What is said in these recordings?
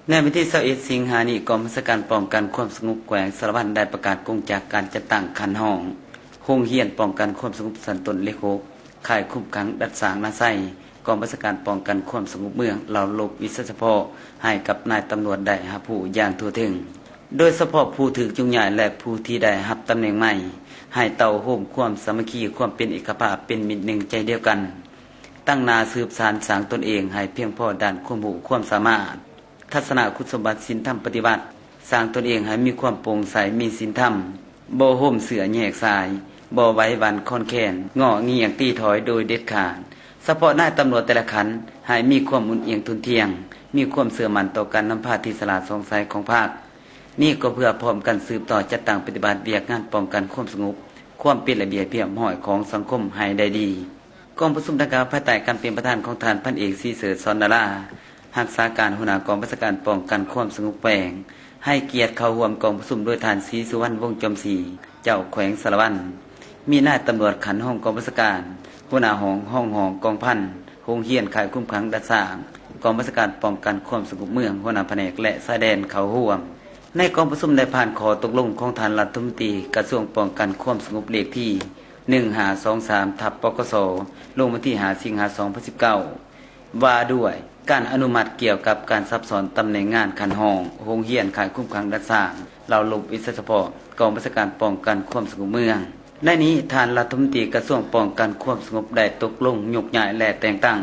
ในวันที่21สิงหาคมนี้กองบัญชาการป้องกันความสงบแขวงสารวัตรได้ประกาศกงจากการจัดตั้งคันห้องโรงเรียนป้องกันความสงบสันติเลข6ค่ายคุมขังดัดสางนาไซกองบัญชาการป้องกันความสงบเมืองเหล่าลบวิศเฉพาะให้กับนายตำรวจได้หาผู้อย่างทั่วถึงโดยเฉพาะผู้ถือจุงใหญ่และผู้ที่ได้รับตำแหน่งใหม่ให้เต่าโฮมความสามัคคีความเป็นเอกภาพเป็นมิตรหนึ่งใจเดียวกันตั้งนาสืบสานสร้างตนเองให้เพียงพอด้านความรู้ความสามารถทัศนคุณสมบัติศีลธรรมปฏิบัติสร้างตนเองให้มีความโปร่งใสมีศีลธรรมบ่ห่มเสือแยกสายบ่ไว้วันคอนแคนงอเงียงตีถอยโดยเด็ดขาดเฉพาะนายตำรวจแต่ละขันให้มีความอุ่นเอียงทุนเทียงมีความเสื่อมันต่อการนำพาที่สลาดสงสัยของภาคนี่ก็เพื่อพร้อมกันสืบต่อจัดตั้งปฏิบัติเบียกงานป้องกันความสงบความเป็นระเบียบเรียบร้อยของสังคมให้ได้ดีกองประชุมดังกล่าวภายใต้การเป็นประธานของท่านพันเอกศรีเสริฐสอนดารารักษาการหัวหน้ากองบัญชาการป้องกันความสงบแขวงให้เกียรติเข้าร่วมกองประชุมโดยท่านศรีสุวรรณวงศ์จอมศรีเจ้าแขวงสารวัตรมีนายตำรวจขันห้องกองบัญชาการหัวหน้าห้องกองพันโรงเรียนข่ายคุ้มขังดัดสร้างกองบัญชาการป้องกันความสงบเมืองหัวหน้าแผนกและชายแดนเข้าร่วมในกองประชุมได้ผ่านขอตกลงของท่านรัฐมนตรีกระทรวงป้องกันความสงบเลขที่1523ปกสลงวันที่5สิงหาคม2019ว่าด้วยการอนุมัติเกี่ยวกับการซับซ้อนตำแหน่งงานคันห้องโรงเรียนข่ายคุ้มขังดัดสร้างเราลบวิศเฉพาะกองบัญชาการป้องกันความสงบเมืองในนี้ท่านรัฐมนตรีกระทรวงป้องกันความสงบได้ตกลงยกย้ายและแต่งตั้ง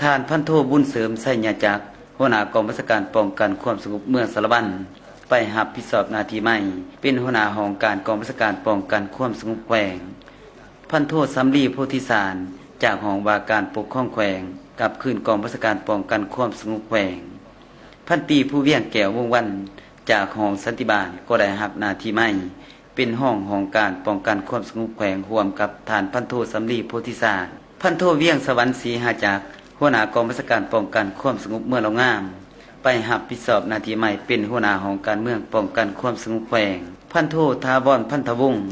ท่านพันโทบุญเสริมไสยจักรหัวหน้ากองบัญชาการป้องกันความสงบเมืองสารวัตรไปรับผิดชอบหน้าที่ใหม่เป็นหัวหน้าห้องการกองบัญชาการป้องกันความสงบแขวงพันโทสำลีโพธิสารจากห้องว่าการปกครองแขวงกับคืนกองบัญชาการป้องกันความสงบแขวงพันตีผู้เวียงแก้ววงวันจากห้องสันติบาลก็ได้รับหน้าที่ใหม่เป็นห้องการป้องกันความสงบแขวงร่วมกับฐานพันโทสำลีโพธิสารพันโทเวียงสวรรค์ศรีหาจักรหัวหน้ากองบัญชาการป้องกันความสงบเมืองเหล่างามไปรับผิดชอบหน้าที่ใหม่เป็นหัวหน้าห้องการเมืองป้องกันความสงบแขวงพันโททาวรพันธวงศ์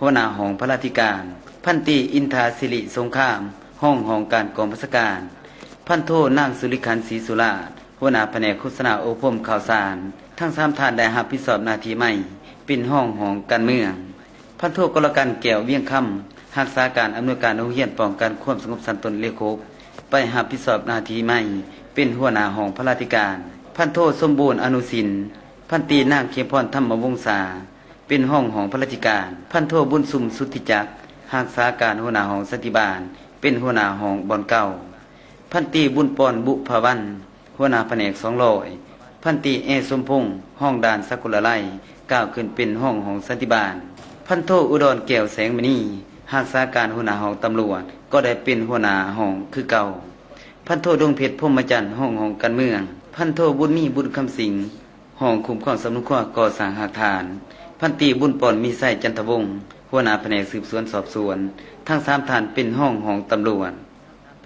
หัวหน้าห้องพระราชการพันตีอินทาสิริสงครามห้องการกองบัญชาการพันโทนางสุริขันธ์ศรีสุราษฎร์หัวหน้าแผนกโฆษณาโอพมข่าวสารทั้ง3ท่านได้รับผิดชอบหน้าที่ใหม่เป็นห้องการเมืองพันโทกรกันแก้วเวียงคำรักษาการอำนวยการโรงเรียนป้องกันความสงบสันติเลข6ไปรับผิดชอบหน้าที่ใหม่เป็นหัวหน้าห้องพระราชการพันโทสมบูรณ์อนุสินพันตีนางเขมพรธรรมวงศาเป็นห้องพระราชการพันโทบุญสุมสุทธิจักรรักษาการหัวหน้าห้องสันติบาลเป็นหัวหน้าห้องบ่อนเก่าพันตีบุญปอนบุภวันหัวหน้าแผนก200พันตีเอสมพงษ์ห้องด่านสกุลไลก้าวขึ้นเป็นห้องสันติบาลพันโทอุดรแก้วแสงมณีรักษาการหัวหน้าห้องตำรวจก็ได้เป็นหัวหน้าห้องคือเก่าพันโทดวงเพชรพรหมจันทร์ห้องการเมืองพันโทบุญมีบุญคำสิงห้องคุมความสำนุข้อก่อสร้างหาฐานพันตีบุญปอนมีไส้จันทวงศ์หัวหน้าแผนกสืบสวนสอบสวนทั้ง3ท่านเป็นห้องตำรวจ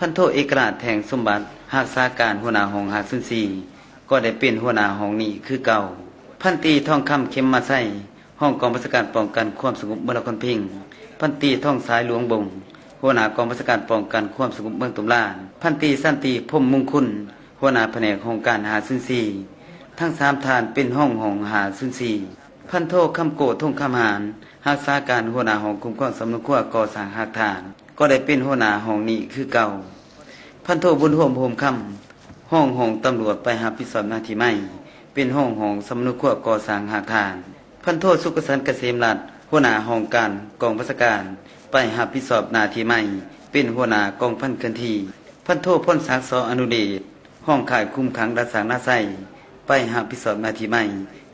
พันโทเอกราชแทงสมบัติรักษาการหัวหน้าห้อง504ก็ได้เป็นหัวหน้าห้องนี้คือเก่าพันตีทองคำเข็มมาไส้ห้องกองบัญชาการป้องกันความสงบเมืองนครพิงค์พันตีท่องสายหลวงบงหัวหน้ากองบัญชาการป้องกันความสงบเมืองตุลาพันตีสันติพรหมมงคลหัวหน้าแผนกห้องการ504ทั้ง3ท่านเป็นห้อง504พันโทคำโกท่งคำหารรักษาการหัวหน้าห้องคุมความสำนุข้อก่อสร้างหาฐานก็ได้เป็นหัวหน้าห้องนี้คือเก่าพันโทบุญโฮมโฮมคำห้องตำรวจไปรับผิดชอบหน้าที่ใหม่เป็นห้องสำนุข้อก่อสร้างหาฐานพันโทสุขสันต์เกษมรัตน์หัวหน้าห้องการกองบัญชาการไปรับผิดชอบหน้าที่ใหม่เป็นหัวหน้ากองพันเคลื่อนที่พันโทพ้นศักดิ์สอนุเดชห้องข่ายคุมขังรักษาหน้าไส้ไปรับผิดชอบหน้าที่ใหม่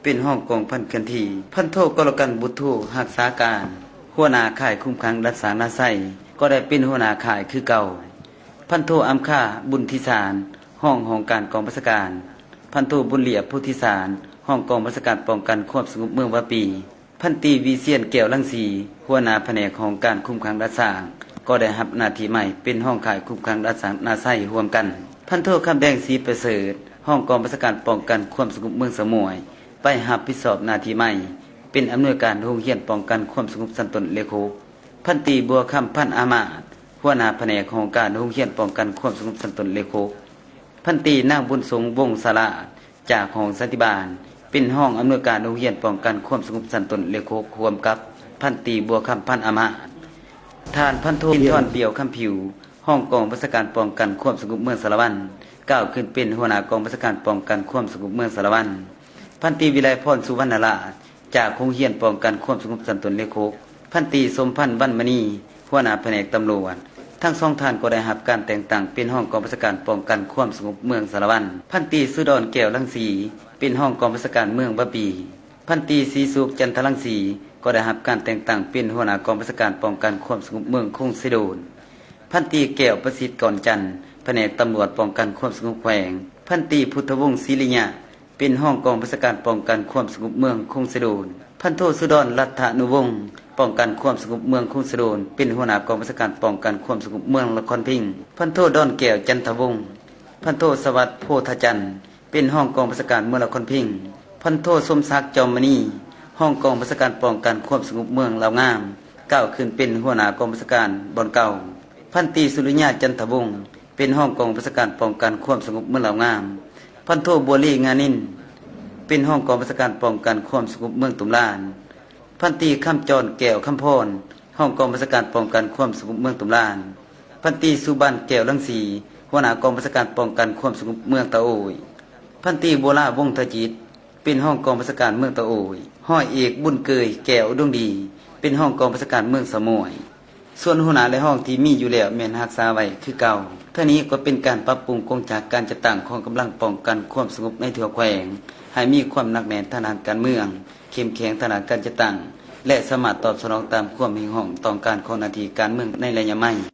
เป็นห้องกองพันเคลื่อนที่พันโทกรกันบุตรทูรักษาการหัวหน้าข่ายคุมขังรักษาหน้าไส้ก็ได้เป็นหัวหน้าข่ายคือเก่าพันโทอัมค่าบุญทิสารห้องการกองบัญชาการพันโทบุญเหลียบพุทธิสารห้องกองบัญชาการป้องกันความสงบเมืองวาปีพันตีวีเซียนแก้วลังสีหัวหน้าแผนกห้องการคุมขังรักษาก็ได้รับหน้าที่ใหม่เป็นห้องข่ายคุมขังรักษาหน้าไส้ร่วมกันพันโทคำแดงศรีประเสริฐห้องกองบัญชาการป้องกันความสงบเมืองสมวยไปรับผิดชอบหน้าที่ใหม่เป็นอำนวยการโรงเรียนป้องกันความสงบสันติเลข6พันตีบัวคำพันอามาตย์หัวหน้าแผนกห้องการโรงเรียนป้องกันความสงบสันติเลข6พันตีนางบุญสงวงศ์สลาด จากห้องสันติบาลเป็นห้องอำนวยการโรงเรียนป้องกันความสงบสันติเลโคกรวมกับพันตรีบัวคำพันอามะท่านพันโทท่อนเปียวคำผิวห้องกองบัญชาการป้องกันความสงบเมืองสารวัตรก้าวขึ้นเป็นหัวหน้ากองบัญชาการป้องกันความสงบเมืองสารวัตรพันตรีวิไลพรสุวรรณราชจากโรงเรียนป้องกันความสงบสันติเลโคกพันตรีสมพันธ์บรรมณีหัวหน้าแผนกตำรวจทั้งสองท่านก็ได้รับการแต่งตั้งเป็นห้องกองบัญชาการป้องกันความสงบเมืองสารวัตรพันตรีสุดรแก้วรังสีเป็นห้องกองบัญชาการเมืองบะปีพันตรีศรีสุขจันทรังสีก็ได้รับการแต่งตั้งเป็นหัวหน้ากองบัญชาการป้องกันความสงบเมืองคงสิโดนพันตรีแก้วประสิทธิ์ก่อนจันทร์แผนกตำรวจป้องกันความสงบแขวงพันตรีพุทธวงศ์ศิริยะเป็นห้องกองบัญชาการป้องกันความสงบเมืองคงสิโดนพันโทสุดรรัตนุวงศ์ป้องกันความสงบเมืองคงสิโดนเป็นหัวหน้ากองบัญชาการป้องกันความสงบเมืองละครพิงพันโทดอนแก้วจันทวงศ์พันโทสวัสดิ์โพธจันทร์เป็นห้องกองบัญชาการเมืองละครพิงพันโทสมศักดิ์จอมมณีห้องกองบัญชาการป้องกันความสงบเมืองลาวงามก้าวขึ้นเป็นหัวหน้ากองบัญชาการบอนเก่าพันตรีสุริยะจันทวงศ์เป็นห้องกองบัญชาการป้องกันความสงบเมืองลาวงามพันโทบัวลีงานินเป็นห้องกองบัญชาการป้องกันความสงบเมืองตุลานพันตรีคำจรแก้วคำพรห้องกองบัญชาการป้องกันความสงบเมืองตุลานพันตรีสุบันแก้วรังสีหัวหน้ากองบัญชาการป้องกันความสงบเมืองตะโอยพันตรีบัวลาวงศ์ทจิตเป็นห้องกองบัญชาการเมืองตะโอยห้อยเอกบุญเกยแก้วดวงดีเป็นห้องกองบัญชาการเมืองสมวยส่วนหัวหน้าและห้องที่มีอยู่แล้วแม่นรักษาไว้คือเก่าเท่านี้ก็เป็นการปรับปรุงกองจากการจัดตั้งของกำลังป้องกันความสงบในทั่วแขวงให้มีความหนักแน่นทางด้านการเมืองเข้มแข็งทางด้านการจัดตั้งและสามารถตอบสนองตามความหิวโหยต้องการของหน้าที่การเมืองในระยะใหม่